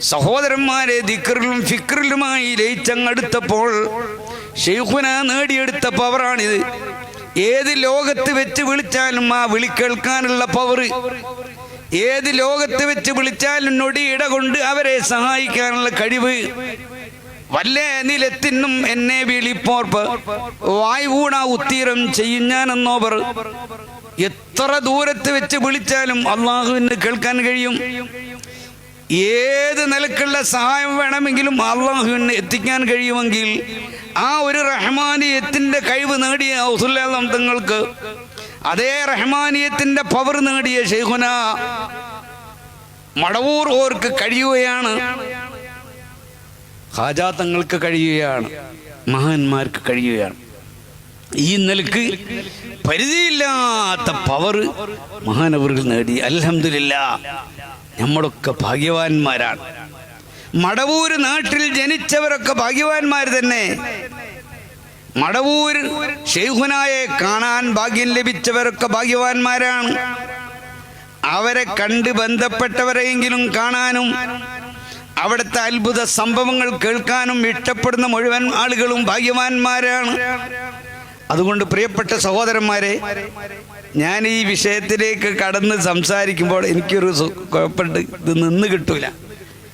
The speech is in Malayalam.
സഹോദരന്മാരെ, ദിക്റിലും ഫിക്റിലുമായി ലയിച്ചങ്ങടുത്തപ്പോൾ ശൈഖുന നേടിയെടുത്ത പവറാണിത്. ഏത് ലോകത്ത് വെച്ച് വിളിച്ചാലും ആ വിളി കേൾക്കാനുള്ള പവർ, ഏത് ലോകത്ത് വെച്ച് വിളിച്ചാലും നൊടിയിട കൊണ്ട് അവരെ സഹായിക്കാനുള്ള കഴിവ്. വല്ല നിലത്തിനും എന്നെ വിളിപ്പോർപ്പ് വായ്വൂണ ഉത്തീരം ചെയ്യും ഞാനെന്നോവർ. എത്ര ദൂരത്ത് വെച്ച് വിളിച്ചാലും അള്ളാഹുവിന് കേൾക്കാൻ കഴിയും. ഏത് നിലക്കുള്ള സഹായം വേണമെങ്കിലും അള്ളാഹുവിന് എത്തിക്കാൻ കഴിയുമെങ്കിൽ ആ ഒരു റഹ്മാനിയത്തിന്റെ കഴിവ് നേടിയ ഔസുല്ലാദം തങ്ങൾക്ക്, അതേ റഹ്മാനിയത്തിന്റെ പവർ നേടിയ ശൈഖുന മടവൂർ ഓർക്ക് കഴിയുകയാണ്, ഖാജാ തങ്ങൾക്ക് കഴിയുകയാണ്, മഹാന്മാർക്ക് കഴിയുകയാണ്. ഈ നിലക്ക് പരിധിയില്ലാത്ത പവർ മഹാനവറുകൾ നേടി. അൽഹംദുലില്ലാഹ്, നമ്മളൊക്കെ ഭാഗ്യവാന്മാരാണ്. മടവൂർ നാട്ടിൽ ജനിച്ചവരൊക്കെ ഭാഗ്യവാന്മാർ തന്നെ. മടവൂർ ശൈഖുനായെ കാണാൻ ഭാഗ്യം ലഭിച്ചവരൊക്കെ ഭാഗ്യവാന്മാരാണ്. അവരെ കണ്ട് ബന്ധപ്പെട്ടവരെയെങ്കിലും കാണാനും അവിടുത്തെ അത്ഭുത സംഭവങ്ങൾ കേൾക്കാനും ഇഷ്ടപ്പെടുന്ന മുഴുവൻ ആളുകളും ഭാഗ്യവാന്മാരാണ്. അതുകൊണ്ട് പ്രിയപ്പെട്ട സഹോദരന്മാരെ, ഞാൻ ഈ വിഷയത്തിലേക്ക് കടന്ന് സംസാരിക്കുമ്പോൾ എനിക്കൊരു കുഴപ്പമുണ്ട്, ഇത് നിന്ന് കിട്ടൂല.